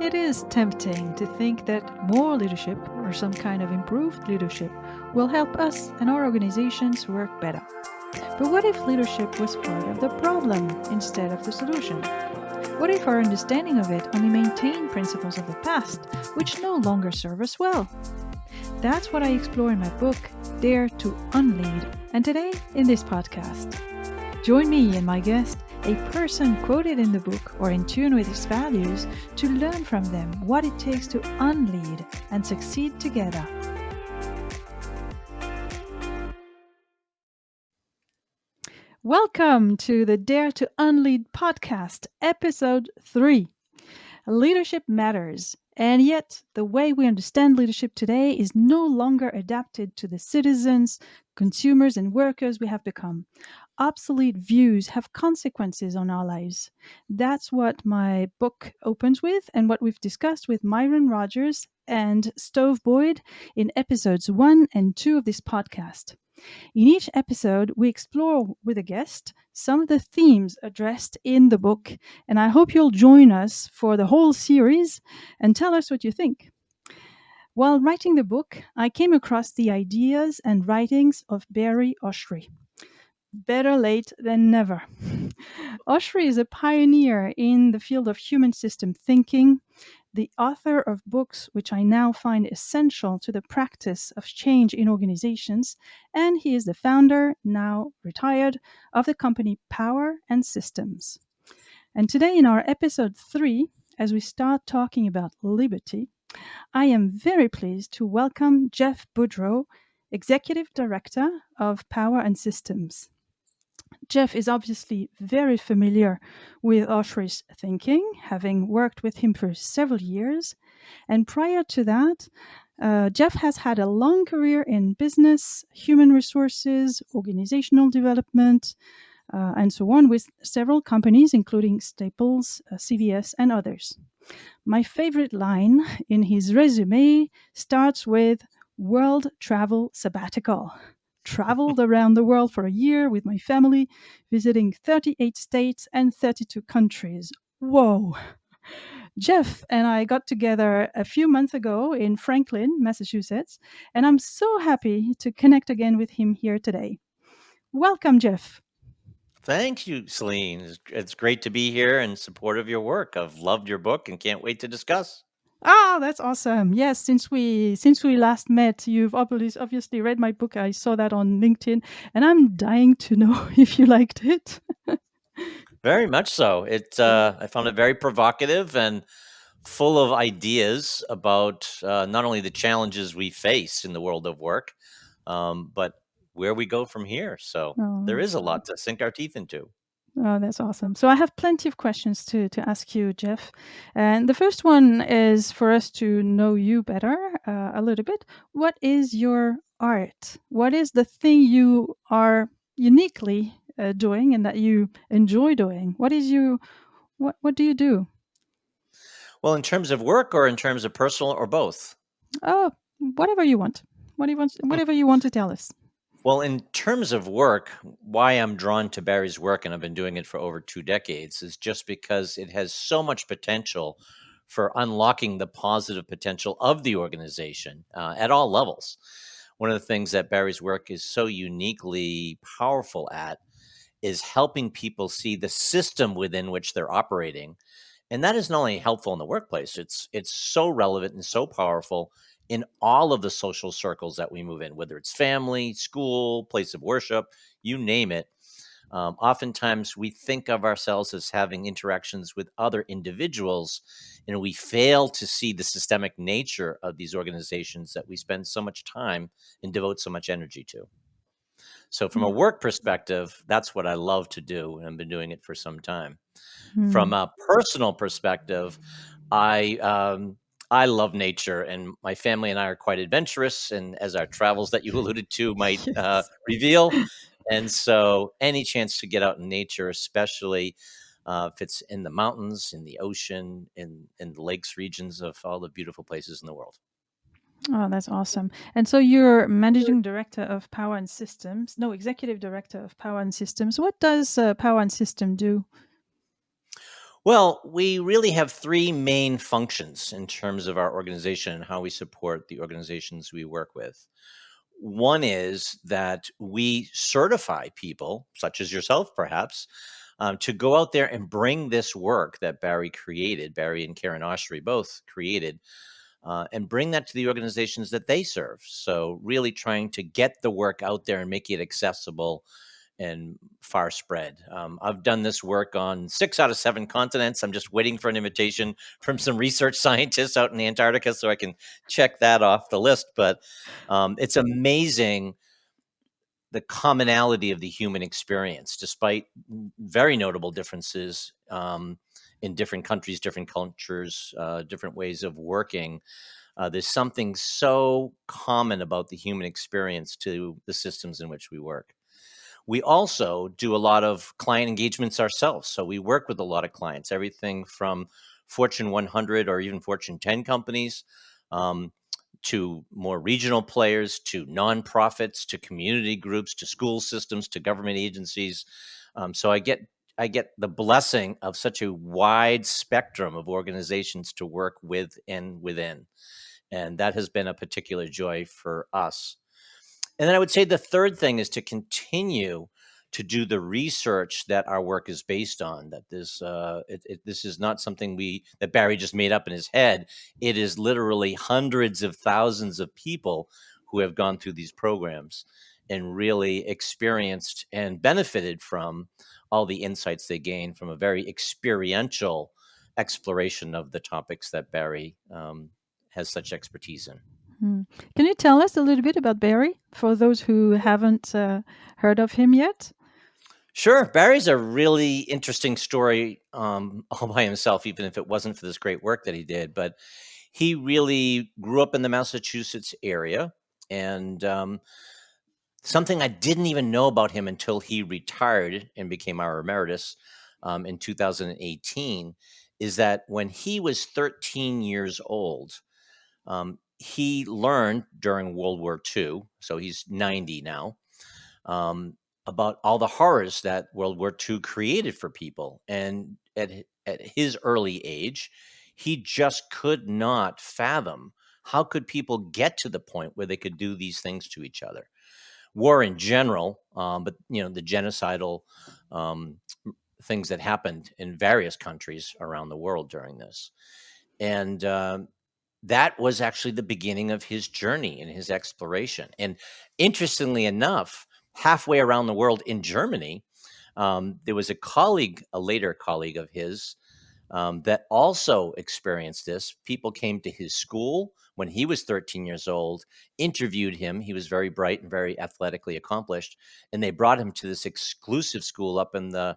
It is tempting to think that more leadership or some kind of improved leadership will help us and our organizations work better. But what if leadership was part of the problem instead of the solution? What if our understanding of it only maintained principles of the past, which no longer serve us well? That's what I explore in my book, Dare to Unlead, and today in this podcast. Join me and my guest, a person quoted in the book or in tune with his values, to learn from them what it takes to unlead and succeed together. Welcome to the Dare to Unlead podcast, episode 3. Leadership matters, and yet the way we understand leadership today is no longer adapted to the citizens, consumers, and workers we have become. Obsolete views have consequences on our lives. That's what my book opens with, and what we've discussed with Myron Rogers and Stove Boyd in episodes 1 and 2 of this podcast. In each episode, we explore with a guest some of the themes addressed in the book, and I hope you'll join us for the whole series and tell us what you think. While writing the book, I came across the ideas and writings of Barry Oshry. Better late than never. Oshry is a pioneer in the field of human system thinking, the author of books which I now find essential to the practice of change in organizations, and he is the founder, now retired, of the company Power and Systems. And today, in our episode 3, as we start talking about liberty, I am very pleased to welcome Jeff Boudro, Executive Director of Power and Systems. Jeff is obviously very familiar with Oshry's thinking, having worked with him for several years. And prior to that, Jeff has had a long career in business, human resources, organizational development, and so on, with several companies, including Staples, CVS, and others. My favorite line in his resume starts with World Travel Sabbatical. Traveled around the world for a year with my family, visiting 38 states and 32 countries. Whoa! Jeff and I got together a few months ago in Franklin, Massachusetts, and I'm so happy to connect again with him here today. Welcome, Jeff. Thank you, Celine. It's great to be here in support of your work. I've loved your book and can't wait to discuss. Ah, that's awesome. Yes, since we last met, you've obviously read my book. I saw that on LinkedIn, and I'm dying to know if you liked it. Very much so. I found it very provocative and full of ideas about not only the challenges we face in the world of work, but where we go from here. So there Oh, is a lot to sink our teeth into. oh, that's awesome. So I have plenty of questions to ask you, Jeff. And the first one is for us to know you better a little bit. What is your art? What is the thing you are uniquely doing and that you enjoy doing? What do you do? Well, in terms of work or in terms of personal or both? Oh, whatever you want. Whatever you want to tell us. Well, in terms of work, why I'm drawn to Barry's work, and I've been doing it for over 2 decades, is just because it has so much potential for unlocking the positive potential of the organization at all levels. One of the things that Barry's work is so uniquely powerful at is helping people see the system within which they're operating, and that is not only helpful in the workplace, it's so relevant and so powerful in all of the social circles that we move in, whether it's family, school, place of worship, you name it. Oftentimes we think of ourselves as having interactions with other individuals, and we fail to see the systemic nature of these organizations that we spend so much time and devote so much energy to. So from a work perspective, that's what I love to do, and I've been doing it for some time. From Mm. a personal perspective, I I love nature, and my family and I are quite adventurous, and as our travels that you alluded to might Yes. reveal. And so, any chance to get out in nature, especially if it's in the mountains, in the ocean, in the lakes regions of all the beautiful places in the world. Oh, that's awesome. And so you're managing director of Power and Systems. No, executive director of Power and Systems. What does Power and System do? Well, we really have three main functions in terms of our organization and how we support the organizations we work with. One is that we certify people, such as yourself, perhaps, to go out there and bring this work that Barry created, Barry and Karen Oshry both created, and bring that to the organizations that they serve. So, really trying to get the work out there and make it accessible and far spread. I've done this work on 6 out of 7 continents. I'm just waiting for an invitation from some research scientists out in Antarctica so I can check that off the list. But it's amazing the commonality of the human experience, despite very notable differences in different countries, different cultures, different ways of working. There's something so common about the human experience to the systems in which we work. We also do a lot of client engagements ourselves. So we work with a lot of clients, everything from Fortune 100 or even Fortune 10 companies, um, to more regional players, to nonprofits, to community groups, to school systems, to government agencies. So I get the blessing of such a wide spectrum of organizations to work with and within, and that has been a particular joy for us. And then I would say the third thing is to continue to do the research that our work is based on. That this is not something we that Barry just made up in his head. It is literally hundreds of thousands of people who have gone through these programs and really experienced and benefited from all the insights they gain from a very experiential exploration of the topics that Barry has such expertise in. Hmm. Can you tell us a little bit about Barry for those who haven't heard of him yet? Sure. Barry's a really interesting story all by himself, even if it wasn't for this great work that he did. But he really grew up in the Massachusetts area. And something I didn't even know about him until he retired and became our emeritus in 2018 is that when he was 13 years old, he learned during World War II, so he's 90 now, um, about all the horrors that World War II created for people. And at his early age, he just could not fathom how could people get to the point where they could do these things to each other. War in general, but the genocidal um, things that happened in various countries around the world during this, and that was actually the beginning of his journey and his exploration. And interestingly enough, halfway around the world in Germany, there was a later colleague of his, that also experienced this. People came to his school when he was 13 years old, interviewed him. He was very bright and very athletically accomplished, and they brought him to this exclusive school up in the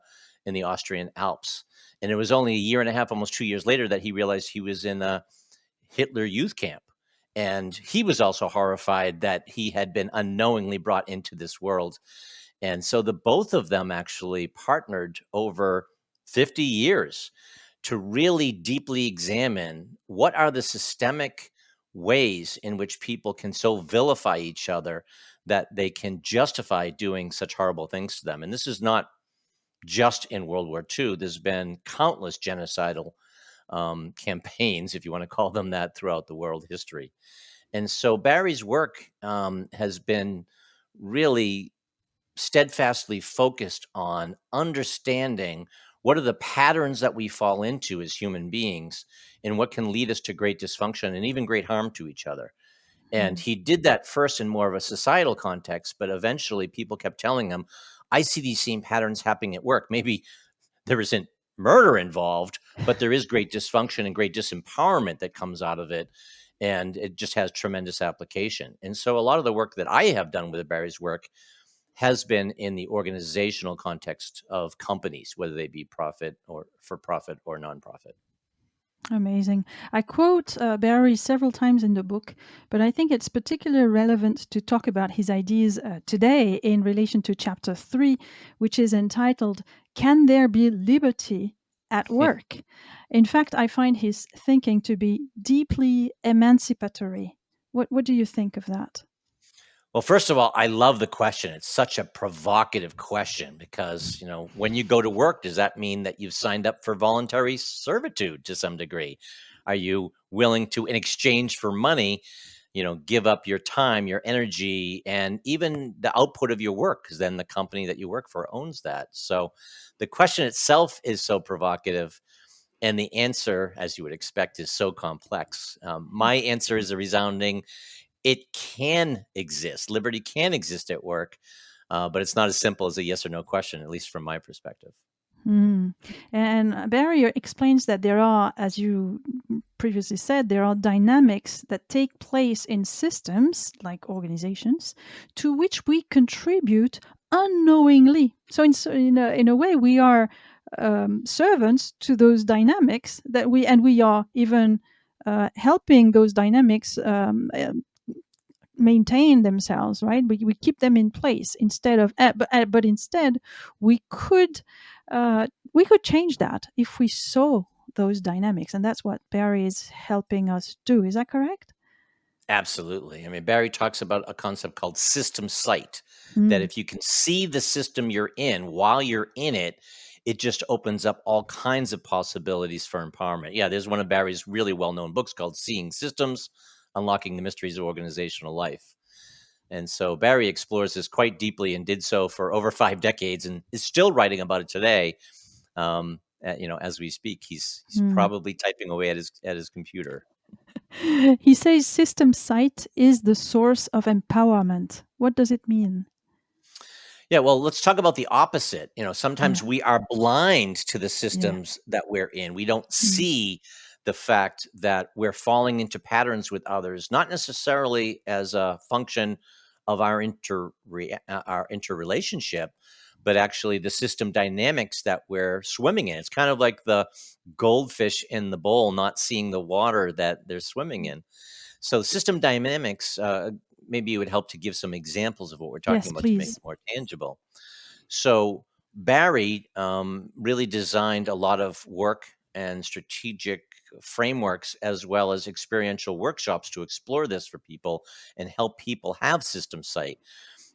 Austrian Alps. And it was only a year and a half, almost 2 years later, that he realized he was in a Hitler youth camp. And he was also horrified that he had been unknowingly brought into this world. And so the both of them actually partnered over 50 years to really deeply examine what are the systemic ways in which people can so vilify each other that they can justify doing such horrible things to them. And this is not just in World War II. There's been countless genocidal campaigns, if you want to call them that, throughout the world history. And so Barry's work has been really steadfastly focused on understanding what are the patterns that we fall into as human beings and what can lead us to great dysfunction and even great harm to each other. And Hmm. he did that first in more of a societal context, but eventually people kept telling him, I see these same patterns happening at work. Maybe there isn't murder involved, but there is great dysfunction and great disempowerment that comes out of it. And it just has tremendous application. And so a lot of the work that I have done with Barry's work has been in the organizational context of companies, whether they be profit or for profit or nonprofit. Amazing. I quote Barry several times in the book, but I think it's particularly relevant to talk about his ideas today in relation to chapter 3, which is entitled, Can There Be Liberty at Work? In fact, I find his thinking to be deeply emancipatory. What do you think of that? Well, first of all, I love the question. It's such a provocative question because, when you go to work, does that mean that you've signed up for voluntary servitude to some degree? Are you willing to, in exchange for money, give up your time, your energy, and even the output of your work? Because then the company that you work for owns that. So the question itself is so provocative. And the answer, as you would expect, is so complex. My answer is a resounding: it can exist. Liberty can exist at work, but it's not as simple as a yes or no question, at least from my perspective. Mm. And Barry explains that there are, as you previously said, there are dynamics that take place in systems like organizations to which we contribute unknowingly. So, in a way, we are servants to those dynamics and we are even helping those dynamics maintain themselves, right? We keep them in place instead of, but instead we could we could change that if we saw those dynamics, and that's what Barry is helping us do. Is that correct? Absolutely. I mean, Barry talks about a concept called system sight, that Mm. if you can see the system you're in while you're in it, it just opens up all kinds of possibilities for empowerment. Yeah, there's one of Barry's really well known books called Seeing Systems: Unlocking the Mysteries of Organizational Life. And so Barry explores this quite deeply and did so for over 5 decades and is still writing about it today. As we speak, he's Mm. probably typing away at his computer. He says system sight is the source of empowerment. What does it mean? Yeah, well, let's talk about the opposite. Yeah. Sometimes we are blind to the Yeah. systems that we're in. We don't Mm. see the fact that we're falling into patterns with others, not necessarily as a function of our interrelationship, but actually the system dynamics that we're swimming in. It's kind of like the goldfish in the bowl not seeing the water that they're swimming in. So system dynamics, maybe it would help to give some examples of what we're talking Yes, about to make please. it more tangible. So Barry really designed a lot of work and strategic frameworks as well as experiential workshops to explore this for people and help people have system sight.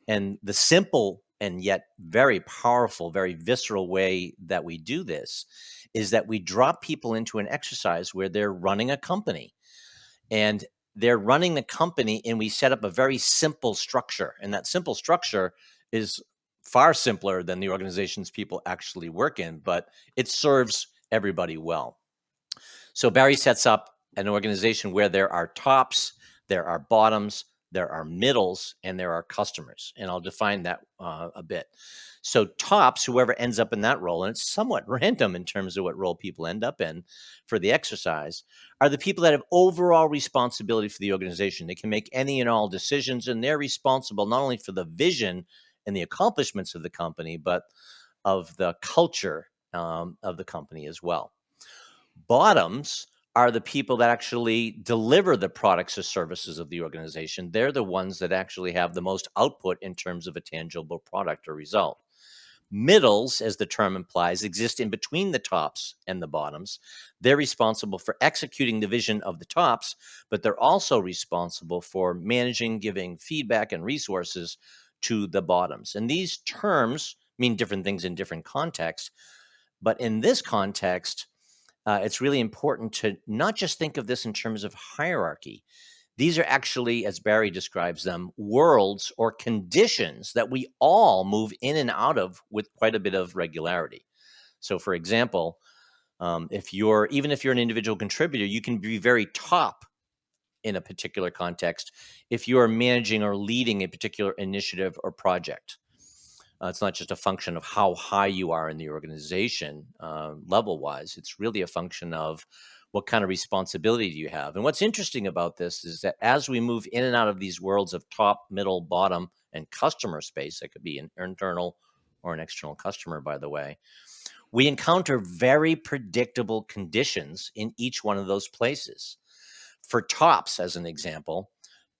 And the simple and yet very powerful, very visceral way that we do this is that we drop people into an exercise where they're running a company, and they're running the company, and we set up a very simple structure, and that simple structure is far simpler than the organizations people actually work in, but it serves everybody well. So Barry sets up an organization where there are tops, there are bottoms, there are middles, and there are customers. And I'll define that a bit. So tops, whoever ends up in that role, and it's somewhat random in terms of what role people end up in for the exercise, are the people that have overall responsibility for the organization. They can make any and all decisions, and they're responsible not only for the vision and the accomplishments of the company, but of the culture of the company as well. Bottoms are the people that actually deliver the products or services of the organization. They're the ones that actually have the most output in terms of a tangible product or result. Middles, as the term implies, exist in between the tops and the bottoms. They're responsible for executing the vision of the tops, but they're also responsible for managing, giving feedback and resources to the bottoms. And these terms mean different things in different contexts. But in this context, it's really important to not just think of this in terms of hierarchy. These are actually, as Barry describes them, worlds or conditions that we all move in and out of with quite a bit of regularity. So, for example, even if you're an individual contributor, you can be very top in a particular context if you are managing or leading a particular initiative or project. It's not just a function of how high you are in the organization level wise. It's really a function of what kind of responsibility do you have. And what's interesting about this is that as we move in and out of these worlds of top, middle, bottom, and customer space, that could be an internal or an external customer, by the way, we encounter very predictable conditions in each one of those places. For tops, as an example,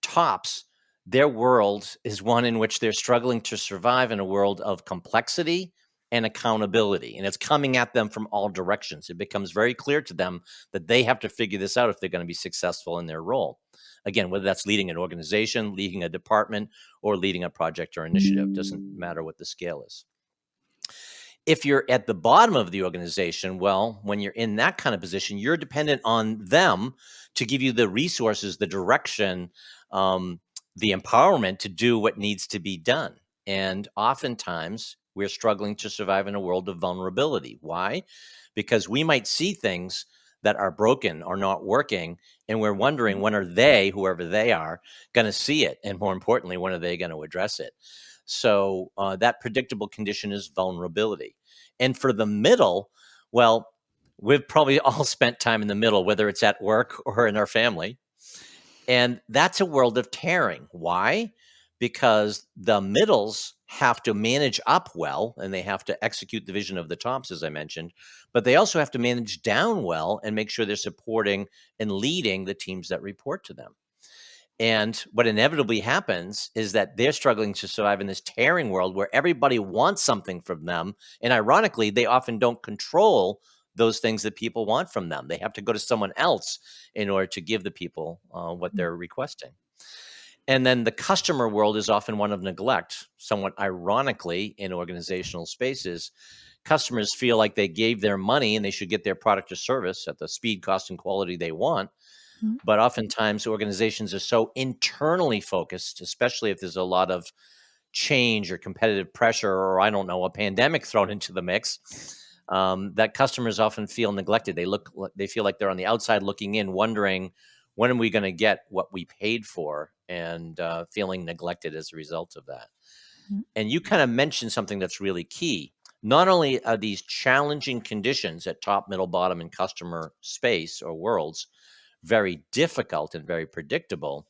tops, their world is one in which they're struggling to survive in a world of complexity and accountability. And it's coming at them from all directions. It becomes very clear to them that they have to figure this out if they're going to be successful in their role. Again, whether that's leading an organization, leading a department, or leading a project or initiative, doesn't matter what the scale is. If you're at the bottom of the organization, well, when you're in that kind of position, you're dependent on them to give you the resources, the direction, the empowerment to do what needs to be done. And oftentimes we're struggling to survive in a world of vulnerability. Why? Because we might see things that are broken or not working, and we're wondering, when are they, whoever they are, going to see it? And more importantly, when are they going to address it? So that predictable condition is vulnerability. And for the middle, well, we've probably all spent time in the middle, whether it's at work or in our family. And that's a world of tearing. Why? Because the middles have to manage up well, and they have to execute the vision of the tops, as I mentioned, but they also have to manage down well and make sure they're supporting and leading the teams that report to them. And what inevitably happens is that they're struggling to survive in this tearing world where everybody wants something from them. And ironically, they often don't control those things that people want from them. They have to go to someone else in order to give the people what they're requesting. And then the customer world is often one of neglect. Somewhat ironically, in organizational spaces, customers feel like they gave their money and they should get their product or service at the speed, cost, and quality they want. But oftentimes organizations are so internally focused, especially if there's a lot of change or competitive pressure, or I don't know, a pandemic thrown into the mix, that customers often feel neglected. They feel like they're on the outside looking in, wondering, when are we going to get what we paid for, and feeling neglected as a result of that. And you kind of mentioned something that's really key. Not only are these challenging conditions at top, middle, bottom, and customer space or worlds very difficult and very predictable,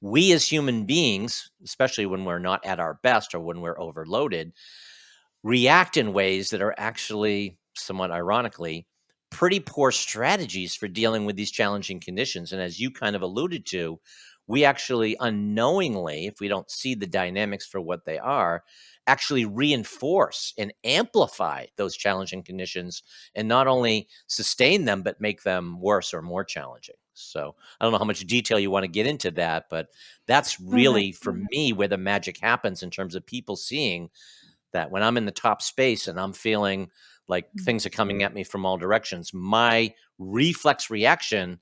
we as human beings, especially when we're not at our best or when we're overloaded, react in ways that are actually, somewhat ironically, pretty poor strategies for dealing with these challenging conditions. And as you kind of alluded to, we actually unknowingly, if we don't see the dynamics for what they are, actually reinforce and amplify those challenging conditions, and not only sustain them, but make them worse or more challenging. So I don't know how much detail you want to get into that, but that's really, for me, where the magic happens in terms of people seeing that when I'm in the top space and I'm feeling like things are coming at me from all directions, my reflex reaction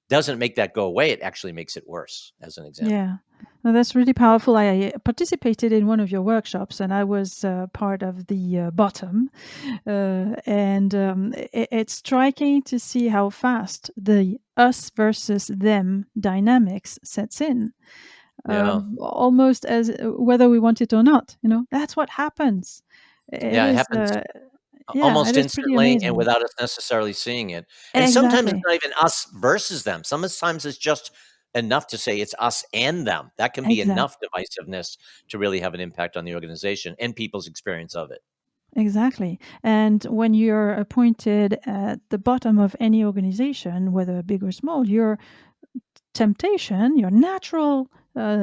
doesn't make that go away. It actually makes it worse, as an example. Yeah. No, that's really powerful. I participated in one of your workshops, and I was part of the bottom. And it's striking to see how fast the us versus them dynamics sets in, Yeah. almost as whether we want it or not. That's what happens. It Yeah, it is, happens yeah, it almost is pretty instantly and amazing. without us necessarily seeing it. And sometimes it's Exactly. not even us versus them. Sometimes it's just enough to say it's us and them. That can be Exactly. enough divisiveness to really have an impact on the organization and people's experience of it. Exactly. And when you're appointed at the bottom of any organization, whether big or small, your temptation, your natural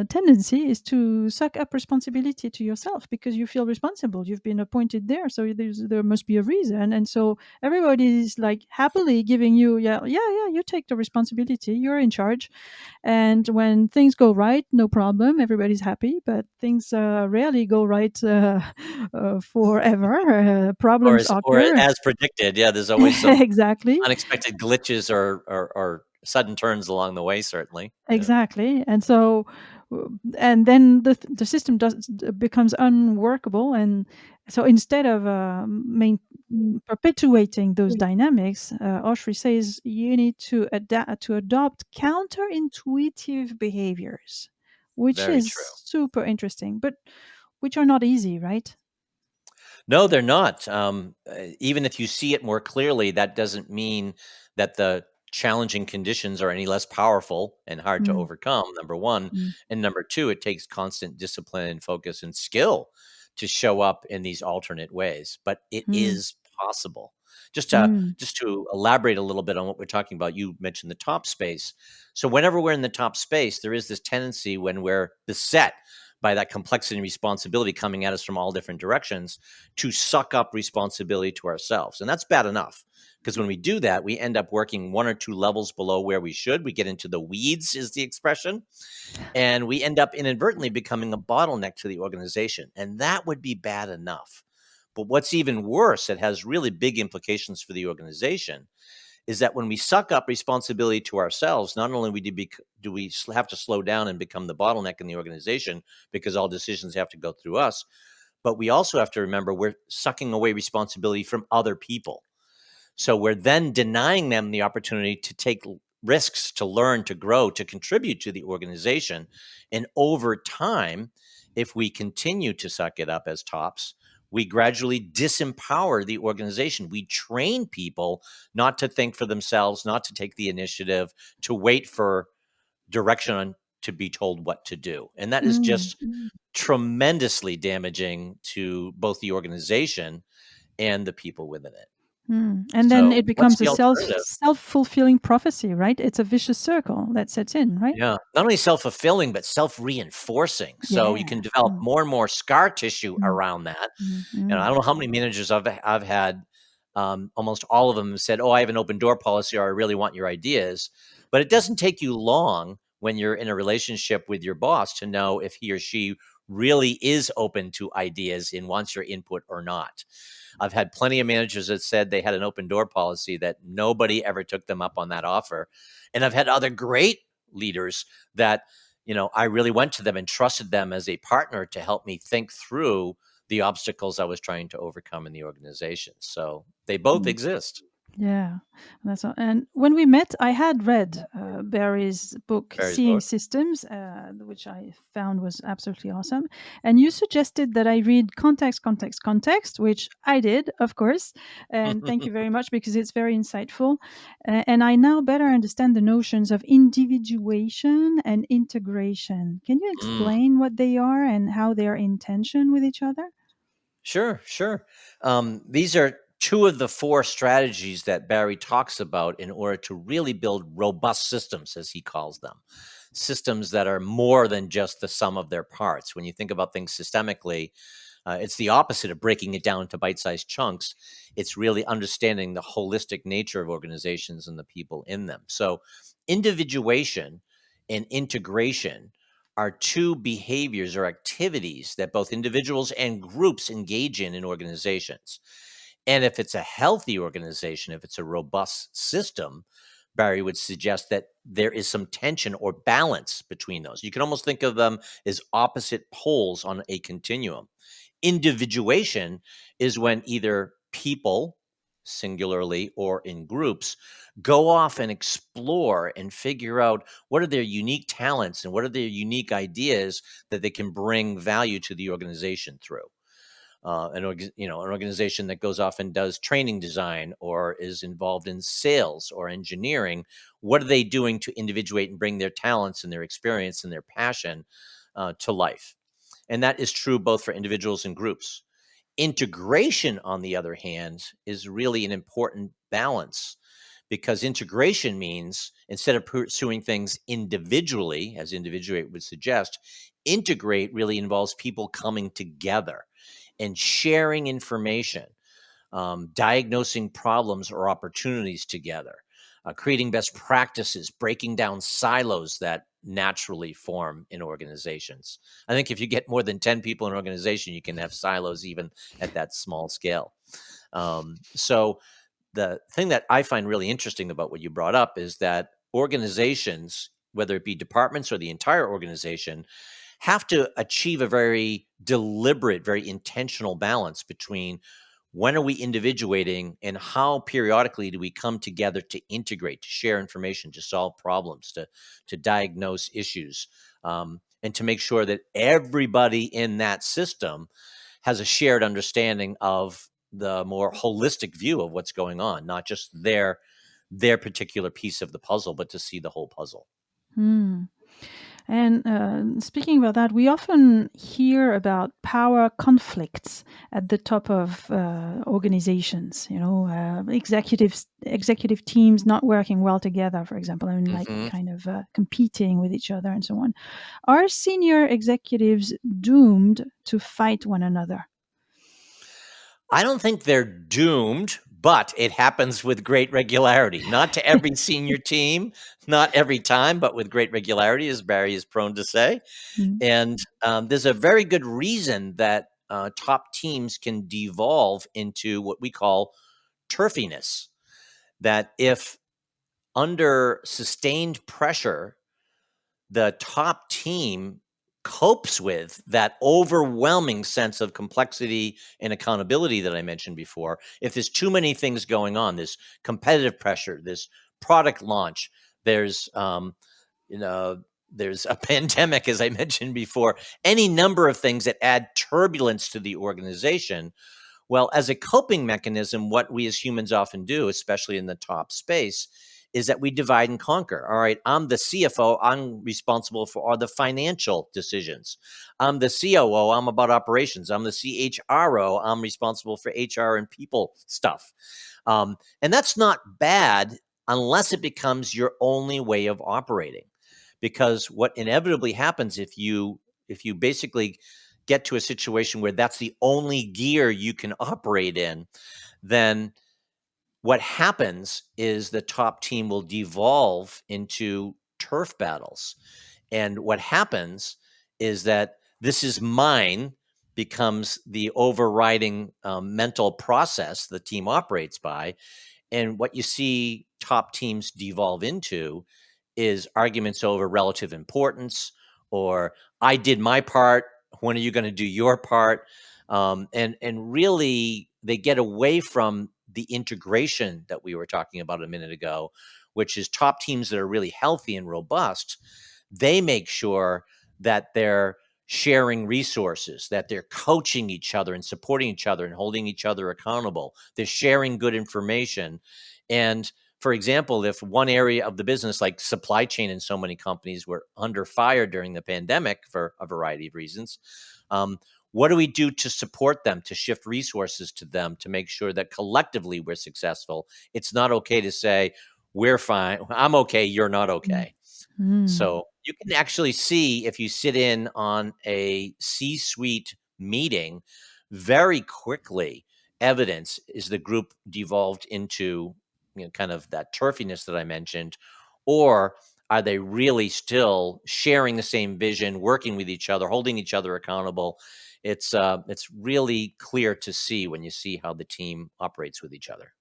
tendency is to suck up responsibility to yourself because you feel responsible. You've been appointed there, so there must be a reason. And so everybody is like happily giving you, yeah, yeah, yeah, you take the responsibility. You're in charge. And when things go right, no problem, everybody's happy. But things rarely go right forever. Problems Or occur. as predicted, yeah, there's always some Exactly. unexpected glitches or sudden turns along the way, certainly. Yeah. Exactly. And so, and then the system becomes unworkable. And so instead of perpetuating those dynamics, Oshry says you need to adopt counterintuitive behaviors, which Very is true. super interesting, but which are not easy, right? No, they're not. Even if you see it more clearly, that doesn't mean that the challenging conditions are any less powerful and hard to Mm, overcome, number one. mm, And number two, it takes constant discipline and focus and skill to show up in these alternate ways. But it mm, is possible. Just to mm, just to elaborate a little bit on what we're talking about, you mentioned the top space. So whenever we're in the top space, there is this tendency when we're beset by that complexity and responsibility coming at us from all different directions to suck up responsibility to ourselves. And that's bad enough, because when we do that, we end up working one or two levels below where we should. We get into the weeds, is the expression, and we end up inadvertently becoming a bottleneck to the organization. And that would be bad enough. But what's even worse, it has really big implications for the organization, is that when we suck up responsibility to ourselves, not only do we have to slow down and become the bottleneck in the organization because all decisions have to go through us, but we also have to remember we're sucking away responsibility from other people. So we're then denying them the opportunity to take risks, to learn, to grow, to contribute to the organization. And over time, if we continue to suck it up as tops, we gradually disempower the organization. We train people not to think for themselves, not to take the initiative, to wait for direction to be told what to do. And that is Mm. just tremendously damaging to both the organization and the people within it. And then So it what's becomes a the alternative? self-fulfilling prophecy, right? It's a vicious circle that sets in, right? Yeah, not only self-fulfilling, but self-reinforcing. So you can Yeah. develop more and more scar tissue Mm, around that. mm, And I mm, don't know how many managers I've had. Almost all of them have said, "Oh, I have an open door policy," or "I really want your ideas." But it doesn't take you long when you're in a relationship with your boss to know if he or she really is open to ideas and wants your input or not. I've had plenty of managers that said they had an open door policy that nobody ever took them up on that offer. And I've had other great leaders that, I really went to them and trusted them as a partner to help me think through the obstacles I was trying to overcome in the organization. So they both mm. exist. Yeah, that's all. And when we met, I had read Barry's book Barry's "Seeing book. Systems," which I found was absolutely awesome. And you suggested that I read "Context, Context, Context," which I did, of course. And thank you very much because it's very insightful. And I now better understand the notions of individuation and integration. Can you Mm. explain what they are and how they are in tension with each other? Sure, sure. These are two of the four strategies that Barry talks about in order to really build robust systems, as he calls them. Systems that are more than just the sum of their parts. When you think about things systemically, it's the opposite of breaking it down into bite sized chunks. It's really understanding the holistic nature of organizations and the people in them. So, individuation and integration are two behaviors or activities that both individuals and groups engage in organizations. And if it's a healthy organization, if it's a robust system, Barry would suggest that there is some tension or balance between those. You can almost think of them as opposite poles on a continuum. Individuation is when either people, singularly or in groups, go off and explore and figure out what are their unique talents and what are their unique ideas that they can bring value to the organization through. An organization that goes off and does training design or is involved in sales or engineering, what are they doing to individuate and bring their talents and their experience and their passion to life? And that is true both for individuals and groups. Integration, on the other hand, is really an important balance, because integration means instead of pursuing things individually, as individuate would suggest, integrate really involves people coming together and sharing information, diagnosing problems or opportunities together, creating best practices, breaking down silos that naturally form in organizations. I think if you get more than 10 people in an organization, you can have silos even at that small scale. So the thing that I find really interesting about what you brought up is that organizations, whether it be departments or the entire organization, have to achieve a very deliberate, very intentional balance between when are we individuating and how periodically do we come together to integrate, to share information, to solve problems, to diagnose issues, and to make sure that everybody in that system has a shared understanding of the more holistic view of what's going on, not just their particular piece of the puzzle, but to see the whole puzzle. Hmm. And speaking about that, we often hear about power conflicts at the top of organizations. Executive teams not working well together, for example, and like Hmm. kind of competing with each other and so on. Are senior executives doomed to fight one another? I don't think they're doomed, but it happens with great regularity. Not to every senior team, not every time, but with great regularity, as Barry is prone to say. Mm. And there's a very good reason that top teams can devolve into what we call turfiness. That if under sustained pressure, the top team copes with that overwhelming sense of complexity and accountability that I mentioned before. If there's too many things going on, there's competitive pressure, there's product launch, there's you know, there's a pandemic, as I mentioned before, any number of things that add turbulence to the organization. Well, as a coping mechanism, what we as humans often do, especially in the top space, is that we divide and conquer. All right, I'm the CFO. I'm responsible for all the financial decisions. I'm the COO. I'm about operations. I'm the CHRO. I'm responsible for HR and people stuff. And that's not bad unless it becomes your only way of operating. Because what inevitably happens if you basically get to a situation where that's the only gear you can operate in, then what happens is the top team will devolve into turf battles. And what happens is that this is mine becomes the overriding mental process the team operates by. And what you see top teams devolve into is arguments over relative importance or I did my part. When are you going to do your part? And really, they get away from the integration that we were talking about a minute ago, which is top teams that are really healthy and robust. They make sure that they're sharing resources, that they're coaching each other and supporting each other and holding each other accountable. They're sharing good information. And for example, if one area of the business, like supply chain in so many companies, were under fire during the pandemic for a variety of reasons, what do we do to support them, to shift resources to them, to make sure that collectively we're successful? It's not okay to say, we're fine, I'm okay, you're not Mm. okay. Mm. So you can actually see if you sit in on a C-suite meeting very quickly, evidence is the group devolved into kind of that turfiness that I mentioned, or are they really still sharing the same vision, working with each other, holding each other accountable? It's really clear to see when you see how the team operates with each other.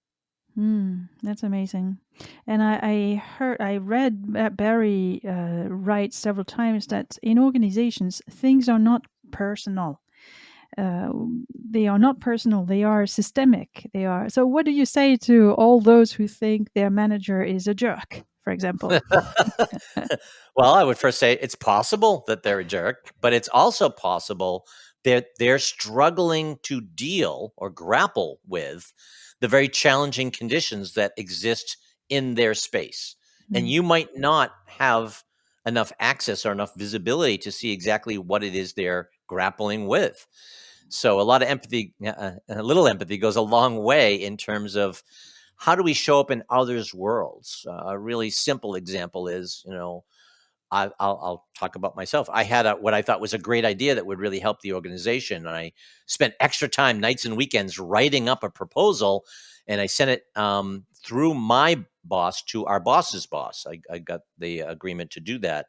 That's amazing. And I read that Barry writes several times that in organizations, things are not personal. Uh, they are not personal. They are systemic. They are. So, what do you say to all those who think their manager is a jerk, for example? Well, I would first say it's possible that they're a jerk, but it's also possible that they're struggling to deal or grapple with the very challenging conditions that exist in their space. And Mm. you might not have enough access or enough visibility to see exactly what it is they're grappling with. So, a lot of empathy, a little empathy goes a long way in terms of how do we show up in others' worlds. A really simple example is, I'll talk about myself. I had what I thought was a great idea that would really help the organization, and I spent extra time, nights and weekends, writing up a proposal, and I sent it through my boss to our boss's boss. I got the agreement to do that,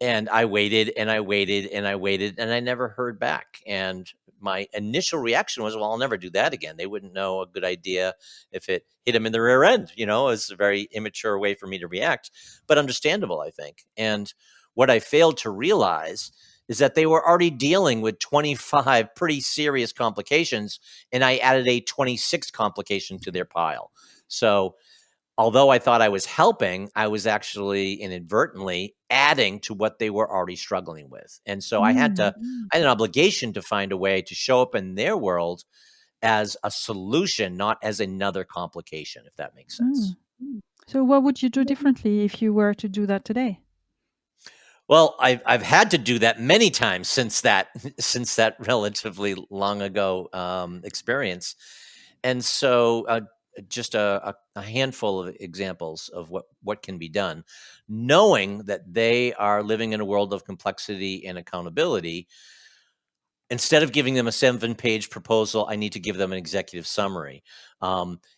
and I waited and I waited and I waited, and I never heard back. And my initial reaction was, well, I'll never do that again. They wouldn't know a good idea if it hit them in the rear end. It's a very immature way for me to react, but understandable, I think. And what I failed to realize is that they were already dealing with 25 pretty serious complications, and I added a 26th complication to their pile. So although I thought I was helping, I was actually inadvertently adding to what they were already struggling with. And so Mm. I had an obligation to find a way to show up in their world as a solution, not as another complication, if that makes sense. Mm. So, what would you do differently if you were to do that today? Well, I've had to do that many times since that since that relatively long ago experience, and so just a handful of examples of what can be done, knowing that they are living in a world of complexity and accountability. Instead of giving them a 7-page proposal, I need to give them an executive summary.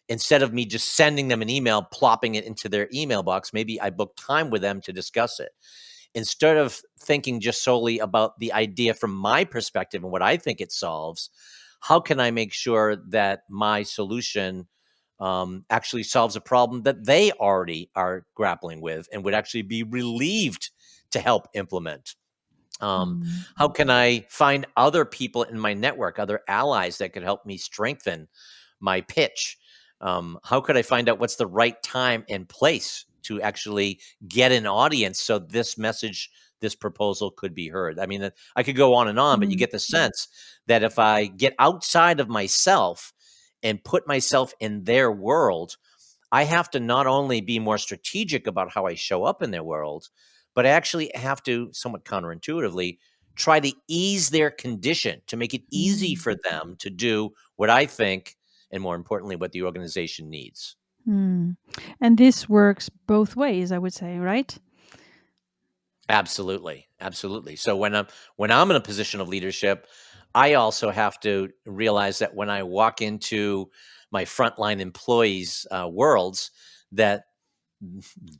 Instead of me just sending them an email, plopping it into their email box, maybe I book time with them to discuss it. Instead of thinking just solely about the idea from my perspective and what I think it solves, how can I make sure that my solution actually solves a problem that they already are grappling with and would actually be relieved to help implement? Mm. How can I find other people in my network, other allies that could help me strengthen my pitch? How could I find out what's the right time and place to actually get an audience so this message, this proposal could be heard? I mean, I could go on, but you Mm. get the sense that if I get outside of myself and put myself in their world, I have to not only be more strategic about how I show up in their world, but I actually have to, somewhat counterintuitively, try to ease their condition to make it easy Mm. for them to do what I think, and more importantly, what the organization needs. Mm. And this works both ways, I would say, right? Absolutely, absolutely. So when I'm in a position of leadership, I also have to realize that when I walk into my frontline employees' worlds, that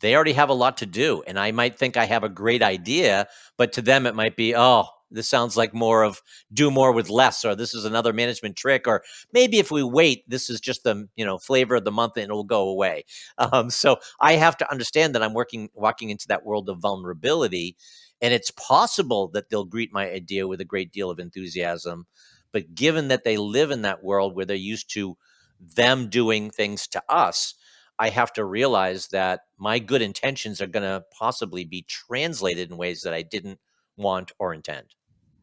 they already have a lot to do. And I might think I have a great idea, but to them, it might be, oh, this sounds like more of do more with less, or this is another management trick, or maybe if we wait, this is just the flavor of the month and it will go away. So I have to understand that I'm walking into that world of vulnerability, and it's possible that they'll greet my idea with a great deal of enthusiasm. But given that they live in that world where they're used to them doing things to us, I have to realize that my good intentions are going to possibly be translated in ways that I didn't want or intend.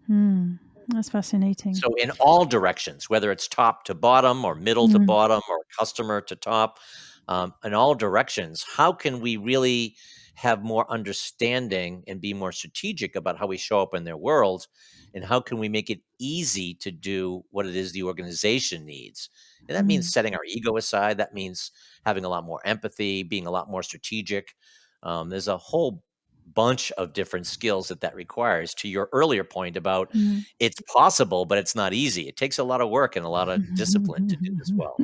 Mm. That's fascinating. So, in all directions, whether it's top to bottom or middle to Mm. bottom or customer to top, in all directions, how can we really have more understanding and be more strategic about how we show up in their world? And how can we make it easy to do what it is the organization needs? And that means Mm. setting our ego aside. That means having a lot more empathy, being a lot more strategic. There's a whole bunch of different skills that requires. To your earlier point about Mm. it's possible, but it's not easy. It takes a lot of work and a lot of discipline to do this well.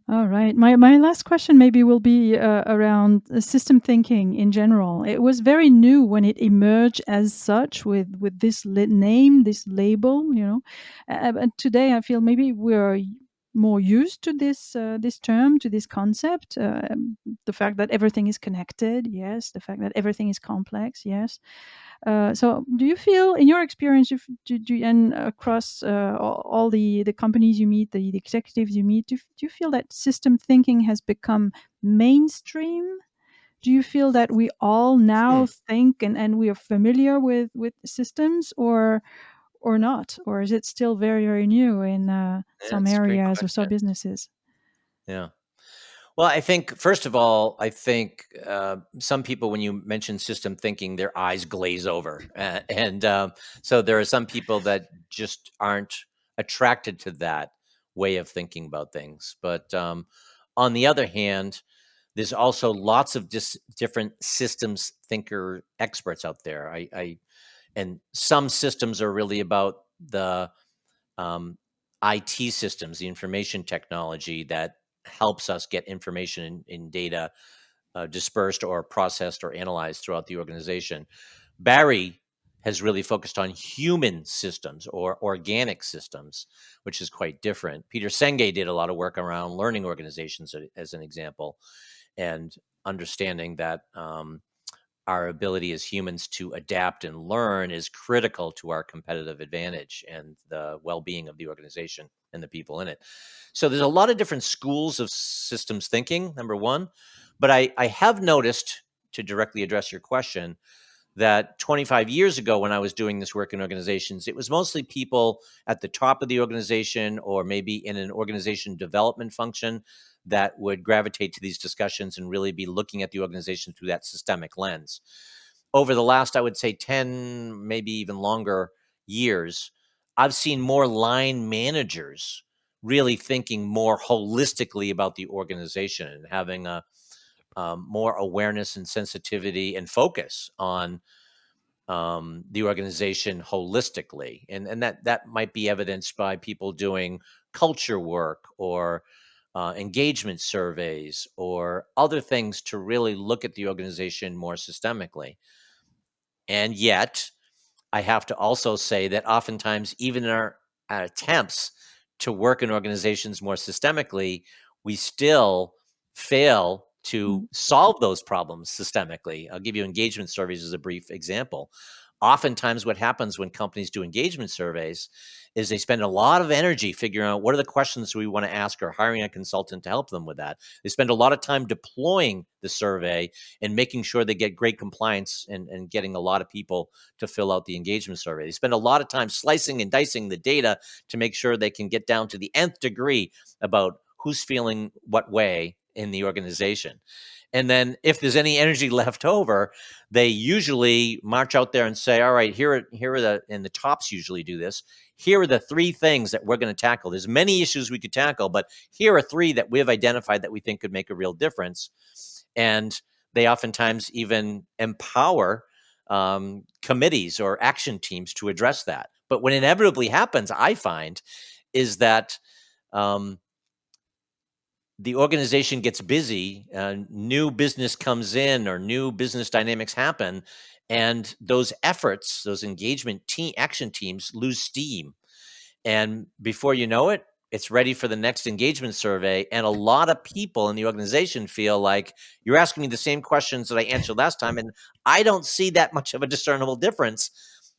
All right. My last question maybe will be around system thinking in general. It was very new when it emerged as such with this name, this label. And today I feel maybe we're more used to this term, to this concept. The fact that everything is connected, yes. The fact that everything is complex, yes. So, do you feel, in your experience, and across all the companies you meet, the executives you meet, do you feel that system thinking has become mainstream? Do you feel that we all now Hmm. think and we are familiar with systems, or not? Or is it still very, very new in Yeah, some it's a great areas or some question. businesses? Yeah. Well, I think first of all, I think some people, when you mention system thinking, their eyes glaze over, and so there are some people that just aren't attracted to that way of thinking about things. But on the other hand, there's also lots of different systems thinker experts out there. And some systems are really about the um, IT systems, the information technology that helps us get information in data dispersed or processed or analyzed throughout the organization. Barry has really focused on human systems or organic systems, which is quite different. Peter Senge did a lot of work around learning organizations, as an example, and understanding that our ability as humans to adapt and learn is critical to our competitive advantage and the well-being of the organization and the people in it. So there's a lot of different schools of systems thinking, number one. But I have noticed, to directly address your question, that 25 years ago, when I was doing this work in organizations, it was mostly people at the top of the organization or maybe in an organization development function that would gravitate to these discussions and really be looking at the organization through that systemic lens. over the last, I would say 10, maybe even longer years, I've seen more line managers really thinking more holistically about the organization and having a more awareness and sensitivity and focus on the organization holistically, and that might be evidenced by people doing culture work or engagement surveys or other things to really look at the organization more systemically. And yet, I have to also say that oftentimes, even in our attempts to work in organizations more systemically, we still fail to Mm. solve those problems systemically. I'll give you engagement surveys as a brief example. Oftentimes, what happens when companies do engagement surveys is they spend a lot of energy figuring out what are the questions we want to ask or hiring a consultant to help them with that. They spend a lot of time deploying the survey and making sure they get great compliance and getting a lot of people to fill out the engagement survey. They spend a lot of time slicing and dicing the data to make sure they can get down to the nth degree about who's feeling what way in the organization. And then if there's any energy left over, they usually march out there and say, all right, here are the, and the tops usually do this. Here are the 3 things that we're going to tackle. There's many issues we could tackle, but here are 3 that we have identified that we think could make a real difference. And they oftentimes even empower committees or action teams to address that. But what inevitably happens, I find, is that the organization gets busy, new business comes in or new business dynamics happen, and those efforts, those engagement action teams lose steam. And before you know it, it's ready for the next engagement survey. And a lot of people in the organization feel like you're asking me the same questions that I answered last time, and I don't see that much of a discernible difference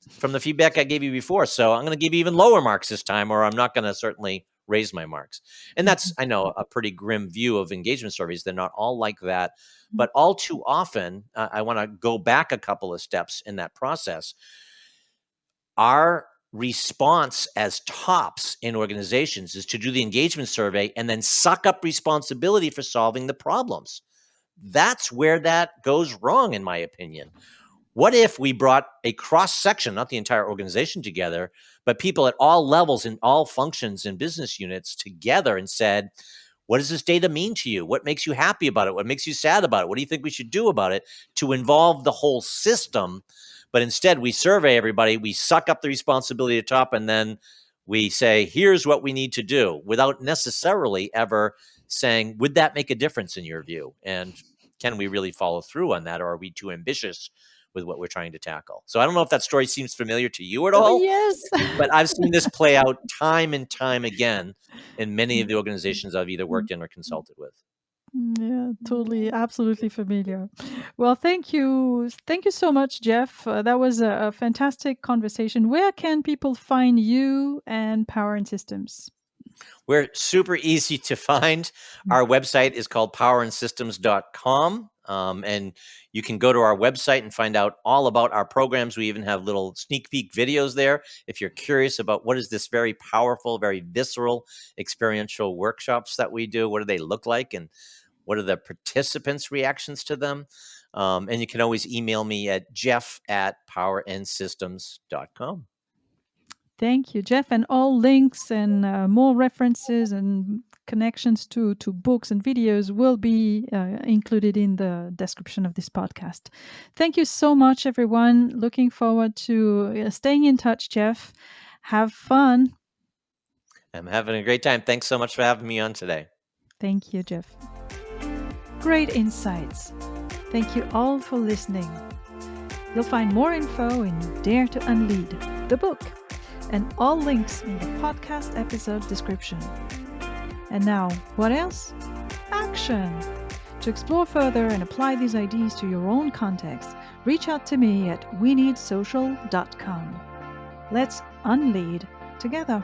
from the feedback I gave you before. So I'm going to give you even lower marks this time, or I'm not going to certainly raise my marks. And that's, I know, a pretty grim view of engagement surveys. They're not all like that. But all too often, I want to go back a couple of steps in that process. Our response as tops in organizations is to do the engagement survey and then suck up responsibility for solving the problems. That's where that goes wrong, in my opinion. What if we brought a cross section, not the entire organization together, but people at all levels and all functions and business units together and said, what does this data mean to you? What makes you happy about it? What makes you sad about it? What do you think we should do about it to involve the whole system? But instead, we survey everybody, we suck up the responsibility at top, and then we say, here's what we need to do, without necessarily ever saying, would that make a difference in your view? And can we really follow through on that, or are we too ambitious with what we're trying to tackle? So I don't know if that story seems familiar to you at Oh, all, yes. but I've seen this play out time and time again in many of the organizations I've either worked in or consulted with. Yeah, totally, absolutely familiar. Well, thank you. Thank you so much, Jeff. That was a fantastic conversation. Where can people find you and Power and Systems? We're super easy to find. Our website is called powerandsystems.com. And you can go to our website and find out all about our programs. We even have little sneak peek videos there. If you're curious about what is this very powerful, very visceral, experiential workshops that we do, what do they look like, and what are the participants' reactions to them? And you can always email me at jeff@powerandsystems.com. Thank you, Jeff. And all links and more references and connections to books and videos will be included in the description of this podcast. Thank you so much, everyone. Looking forward to staying in touch, Jeff. Have fun. I'm having a great time. Thanks so much for having me on today. Thank you, Jeff. Great insights. Thank you all for listening. You'll find more info in Dare to Unlead, the book, and all links in the podcast episode description. And now, what else? Action! To explore further and apply these ideas to your own context, reach out to me at weneedsocial.com. Let's unlead together.